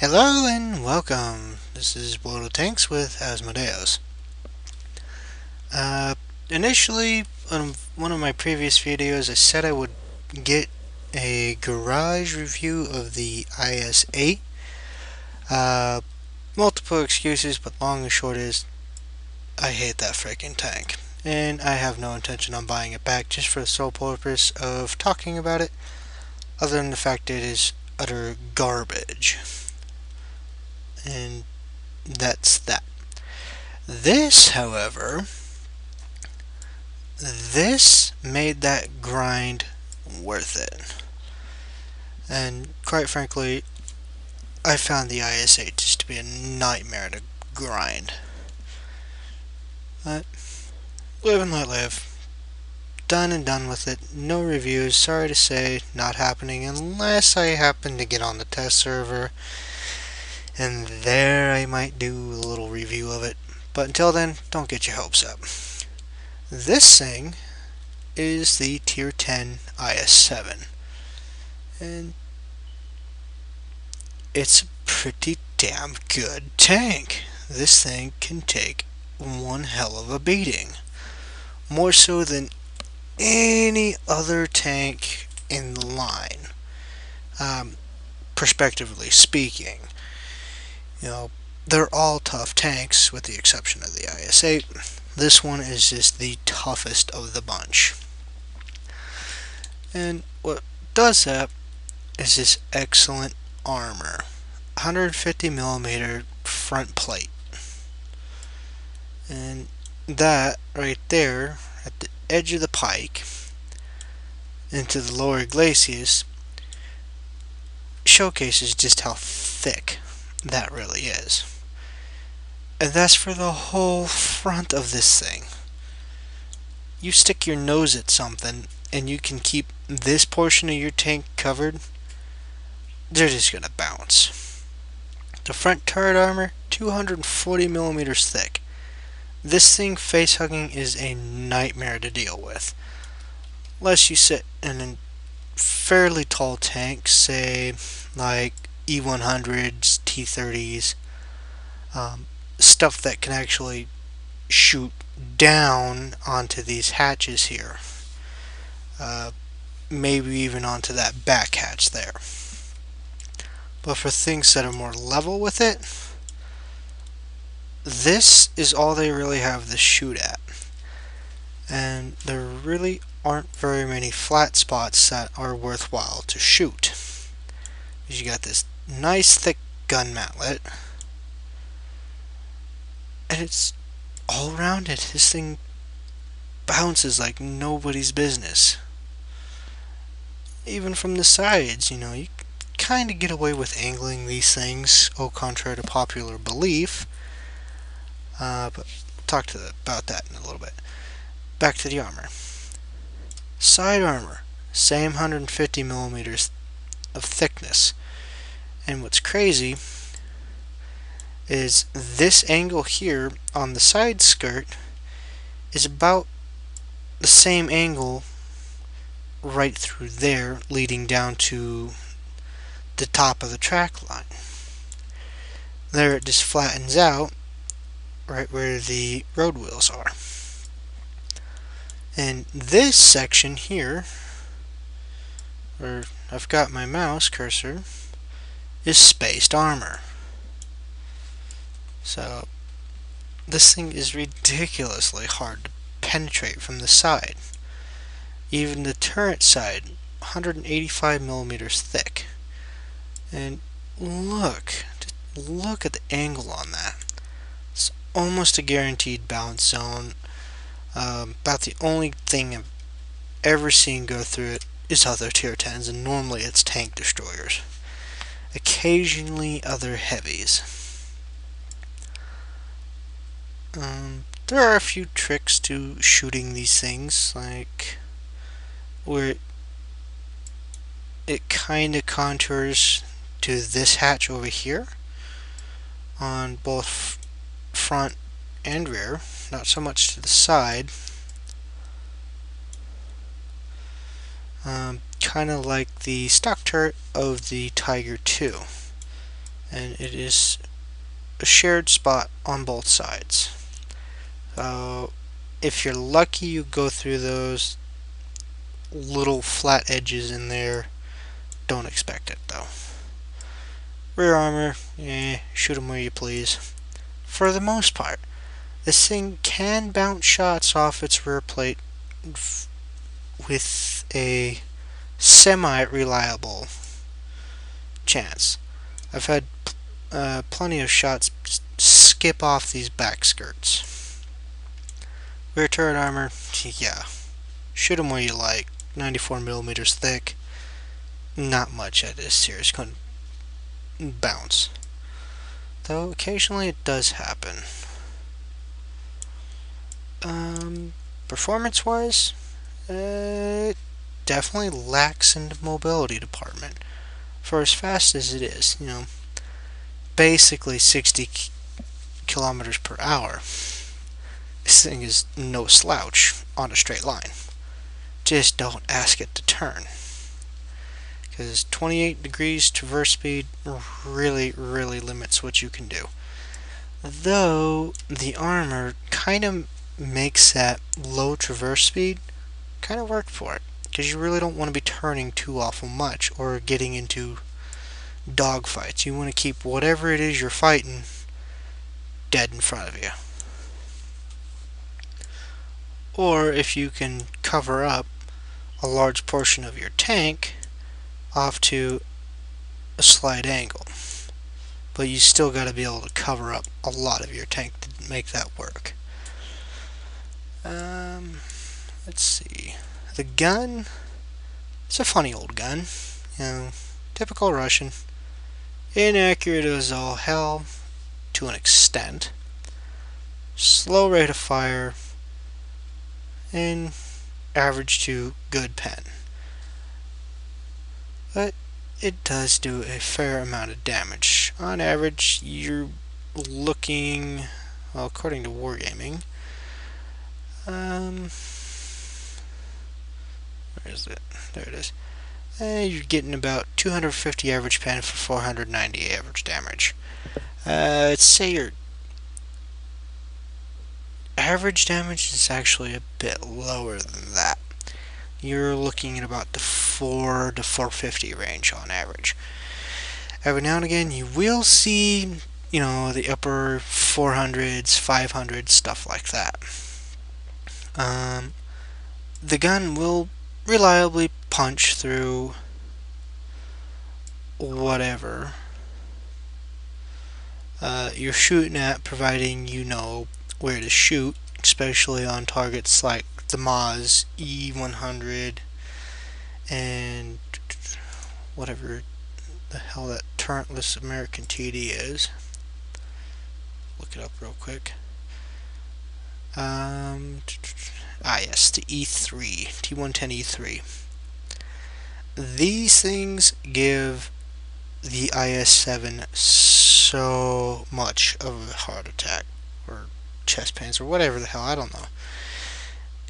Hello and welcome. This is World of Tanks with Asmodeus. Initially, on one of my previous videos, I said I would get a garage review of the IS-8. Uh, Multiple excuses, but long and short is, I hate that freaking tank. And I have no intention on buying it back just for the sole purpose of talking about it, other than the fact it is utter garbage. And that's that. This, however, this made that grind worth it. And quite frankly, I found the IS-8 just to be a nightmare to grind. But live and let live. Done and done with it. No reviews, sorry to say, not happening unless I happen to get on the test server. And there I might do a little review of it. But until then, don't get your hopes up. This thing is the Tier 10 IS7. And it's a pretty damn good tank. This thing can take one hell of a beating. More so than any other tank in the line. Prospectively speaking. You know, they're all tough tanks with the exception of the IS-8. This one is just the toughest of the bunch. And what does that is this excellent armor. 150mm front plate. And that right there at the edge of the pike into the lower glacis showcases just how thick that really is. And that's for the whole front of this thing. You stick your nose at something and you can keep this portion of your tank covered, they're just gonna bounce. The front turret armor, 240mm thick. This thing face hugging is a nightmare to deal with. Unless you sit in a fairly tall tank, say like E100s, T30s, stuff that can actually shoot down onto these hatches here. Maybe even onto that back hatch there. But for things that are more level with it, this is all they really have to shoot at. And there really aren't very many flat spots that are worthwhile to shoot. Because you got this nice thick gun matlet, and it's all rounded. This thing bounces like nobody's business. Even from the sides, you know, you kind of get away with angling these things, au contraire to popular belief. But we'll talk about that in a little bit. Back to the armor. Side armor, same 150mm of thickness. And what's crazy is this angle here on the side skirt is about the same angle right through there, leading down to the top of the track line. There it just flattens out right where the road wheels are. And this section here, where I've got my mouse cursor, is spaced armor. So this thing is ridiculously hard to penetrate from the side. Even the turret side, 185mm thick. And look at the angle on that. It's almost a guaranteed bounce zone. About the only thing I've ever seen go through it is other tier 10s, and normally it's tank destroyers. Occasionally other heavies. There are a few tricks to shooting these things, like where it kind of contours to this hatch over here on both front and rear, not so much to the side. Kind of like the stock turret of the Tiger II. and it is a shared spot on both sides. So if you're lucky, you go through those little flat edges in there. Don't expect it though. Rear armor, shoot 'em where you please. For the most part, this thing can bounce shots off its rear plate with a semi-reliable chance. I've had plenty of shots skip off these back skirts. Rear turret armor, yeah, shoot 'em where you like. 94 millimeters thick. Not much at this series couldn't bounce. Though occasionally it does happen. Performance-wise, it definitely lacks in the mobility department. For as fast as it is, basically 60 kilometers per hour. This thing is no slouch on a straight line. Just don't ask it to turn. Because 28 degrees traverse speed really limits what you can do. Though the armor kind of makes that low traverse speed kind of work for it. Because you really don't want to be turning too awful much or getting into dogfights. You want to keep whatever it is you're fighting dead in front of you. Or if you can cover up a large portion of your tank off to a slight angle. But you still got to be able to cover up a lot of your tank to make that work. Let's see. The gun, it's a funny old gun. Typical Russian. Inaccurate as all hell, to an extent. Slow rate of fire, and average to good pen. But it does do a fair amount of damage. On average, you're looking, well, according to Wargaming, where is it? There it is. You're getting about 250 average pen for 490 average damage. Let's say your average damage is actually a bit lower than that. You're looking at about the 4 to 450 range on average. Every now and again, you will see, the upper 400s, 500s, stuff like that. The gun will reliably punch through whatever you're shooting at, providing you know where to shoot, especially on targets like the Maz E100 and whatever the hell that turretless American TD is. Look it up real quick. Yes, the E3, T110 E3. These things give the IS7 so much of a heart attack, or chest pains, or whatever the hell, I don't know.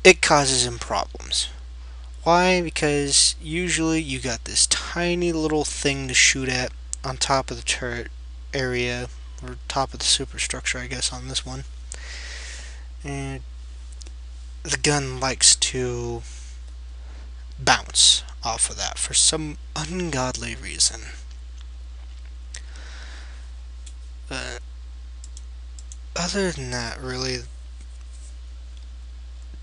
It causes him problems. Why? Because usually you got this tiny little thing to shoot at on top of the turret area, or top of the superstructure, I guess, on this one. And the gun likes to bounce off of that for some ungodly reason. But other than that, really,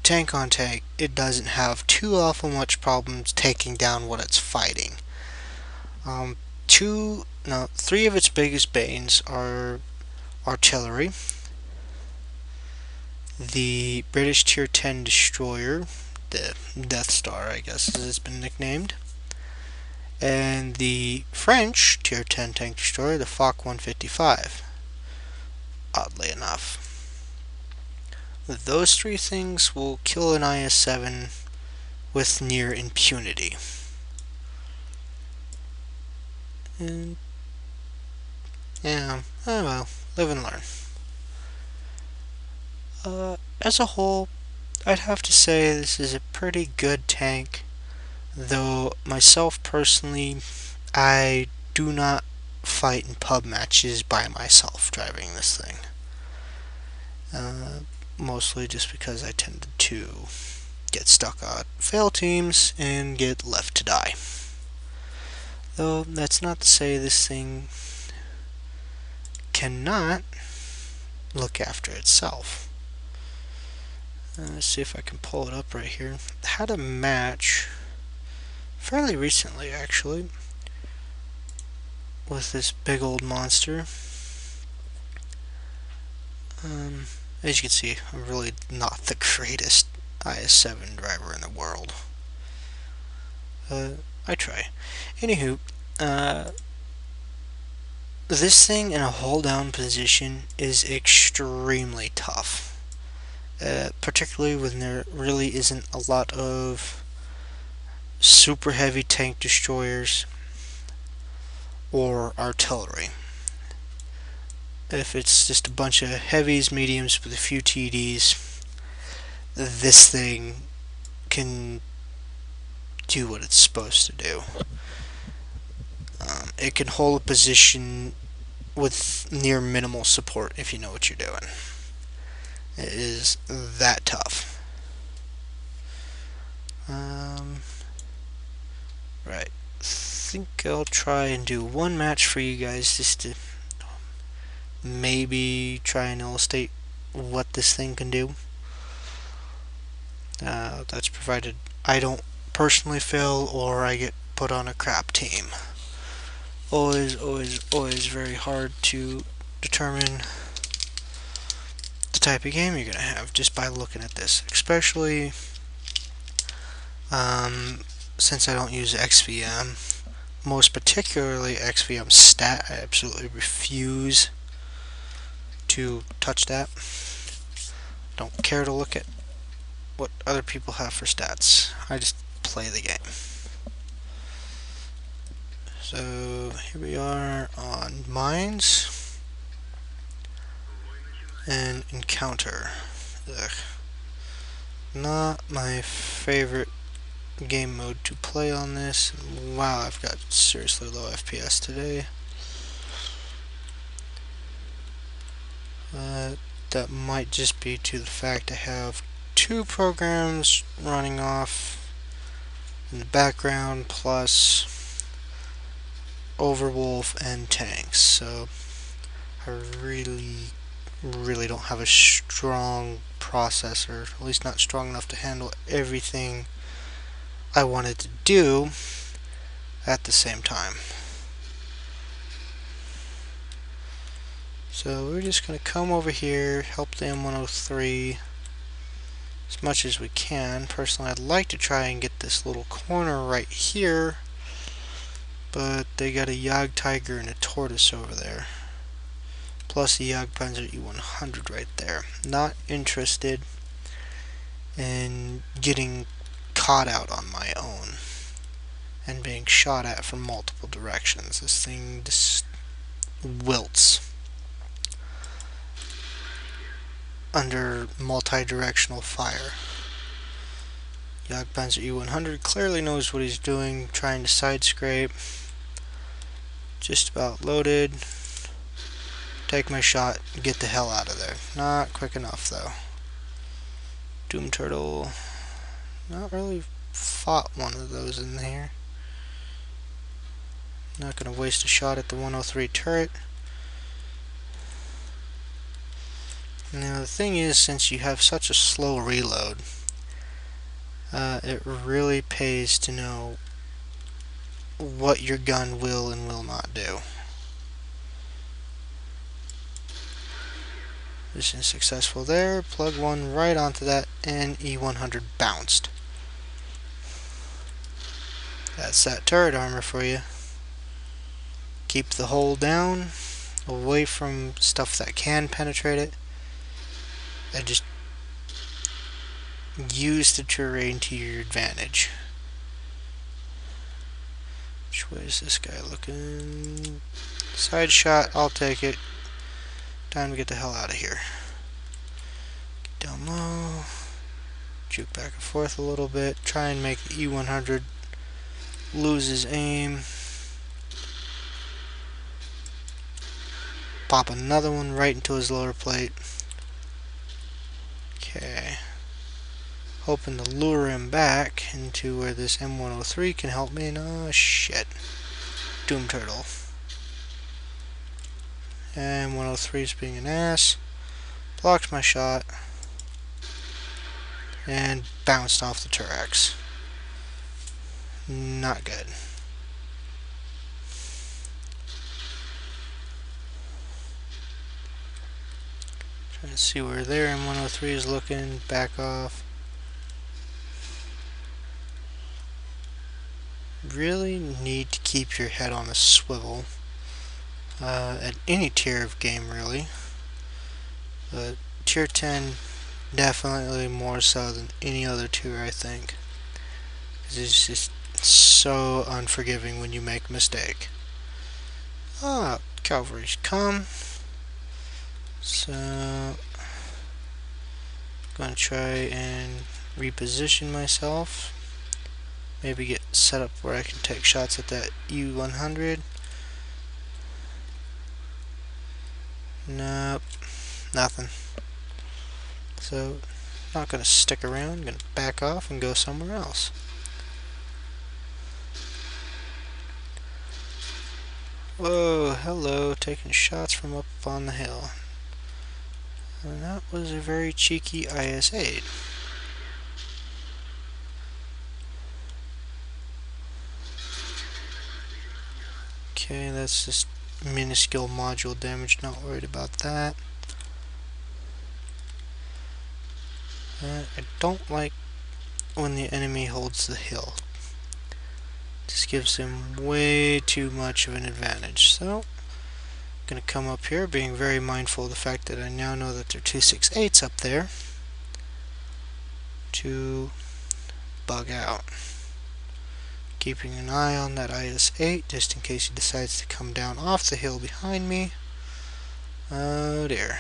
tank on tank, it doesn't have too awful much problems taking down what it's fighting. 3 of its biggest banes are artillery, the British Tier 10 destroyer, the Death Star, I guess as it's been nicknamed, and the French Tier 10 tank destroyer, the Foch 155, oddly enough. Those 3 things will kill an IS-7 with near impunity. And yeah, oh well, live and learn. As a whole, I'd have to say this is a pretty good tank, though myself personally, I do not fight in pub matches by myself driving this thing. Mostly just because I tended to get stuck on fail teams and get left to die. Though that's not to say this thing cannot look after itself. Let's see if I can pull it up right here. Had a match fairly recently, actually, with this big old monster. As you can see, I'm really not the greatest IS7 driver in the world. I try. Anywho, this thing in a hold down position is extremely tough. Particularly when there really isn't a lot of super heavy tank destroyers or artillery. If it's just a bunch of heavies, mediums with a few TDs, this thing can do what it's supposed to do. It can hold a position with near minimal support if you know what you're doing. It is that tough. Right. I think I'll try and do one match for you guys just to maybe try and illustrate what this thing can do. That's provided I don't personally fail or I get put on a crap team. Always very hard to determine the type of game you're going to have just by looking at this. Especially since I don't use XVM. Most particularly XVM stat. I absolutely refuse to touch that. Don't care to look at what other people have for stats. I just play the game. So here we are on mines and encounter. Ugh. Not my favorite game mode to play on this. Wow, I've got seriously low FPS today. That might just be to the fact I have two programs running off in the background plus Overwolf and tanks, so I really don't have a strong processor, at least not strong enough to handle everything I wanted to do at the same time. So we're just going to come over here, help the M103 as much as we can. Personally, I'd like to try and get this little corner right here, but they got a Jagd Tiger and a Tortoise over there. Plus the Jagdpanzer E100 right there. Not interested in getting caught out on my own and being shot at from multiple directions. This thing just wilts under multi-directional fire. Jagdpanzer E100 clearly knows what he's doing, trying to side scrape. Just about loaded. Take my shot, get the hell out of there. Not quick enough though. Doom Turtle, not really fought one of those in here. Not gonna waste a shot at the 103 turret. Now the thing is, since you have such a slow reload, it really pays to know what your gun will and will not do. Mission successful there. Plug one right onto that, and E100 bounced. That's that turret armor for you. Keep the hull down, away from stuff that can penetrate it, and just use the terrain to your advantage. Which way is this guy looking? Side shot, I'll take it. Time to get the hell out of here. Get down low. Juke back and forth a little bit. Try and make the E100 lose his aim. pop another one right into his lower plate. Okay. Hoping to lure him back into where this M103 can help me. No, shit. Doom Turtle. M103 is being an ass. Blocked my shot. And bounced off the Turex. Not good. Trying to see where their M103 is looking. Back off. Really need to keep your head on a swivel. At any tier of game, really. But tier 10, definitely more so than any other tier, I think. Because it's just so unforgiving when you make a mistake. Ah, cavalry's come. So, gonna try and reposition myself. Maybe get set up where I can take shots at that U100. Nope, nothing. So, not gonna stick around, gonna back off and go somewhere else. Whoa, hello, taking shots from up on the hill. And that was a very cheeky IS-8. Okay, that's just minuscule module damage, not worried about that. I don't like when the enemy holds the hill. This gives him way too much of an advantage. So, I'm going to come up here, being very mindful of the fact that I now know that there are 268s up there, to bug out. Keeping an eye on that IS-8, just in case he decides to come down off the hill behind me. Oh dear.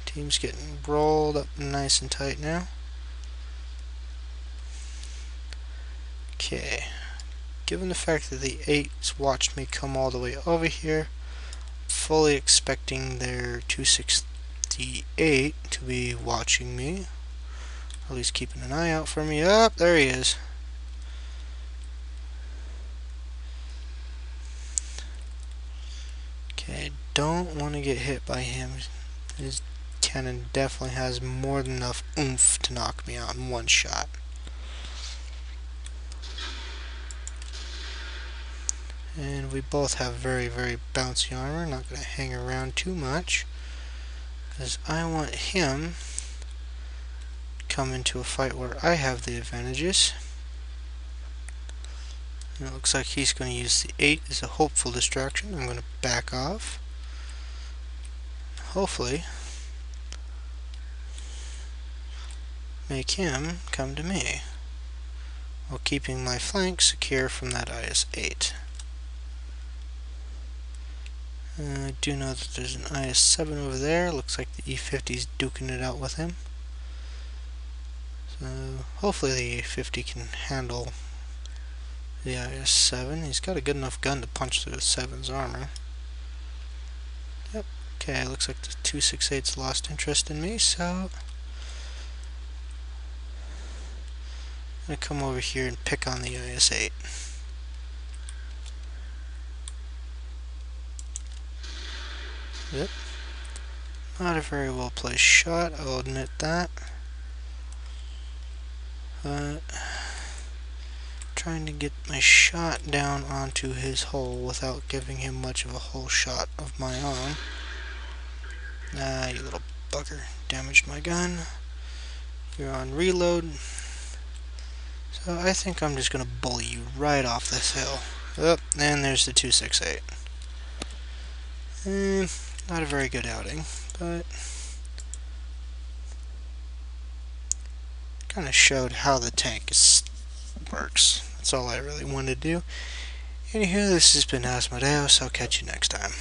Team's getting rolled up nice and tight now. Okay. Given the fact that the 8s watched me come all the way over here, fully expecting their 268 to be watching me. At least keeping an eye out for me. Up, there he is. Okay, don't want to get hit by him. His cannon definitely has more than enough oomph to knock me out in one shot. And we both have very, very bouncy armor. Not going to hang around too much, because I want him to come into a fight where I have the advantages. And it looks like he's going to use the 8 as a hopeful distraction. I'm going to back off. Hopefully make him come to me, while keeping my flank secure from that IS-8. I do know that there's an IS7 over there. Looks like the E50's duking it out with him. So hopefully the E50 can handle the IS7. He's got a good enough gun to punch through the 7's armor. Yep. Okay, looks like the 268's lost interest in me, so I'm gonna come over here and pick on the IS-8. Yep. Not a very well placed shot, I'll admit that. But trying to get my shot down onto his hull without giving him much of a hull shot of my own. Ah, you little bugger. Damaged my gun. You're on reload. So I think I'm just gonna bully you right off this hill. Oh, and there's the 268. Not a very good outing, but kind of showed how the tank works. That's all I really wanted to do. Anywho, this has been Asmodeus. I'll catch you next time.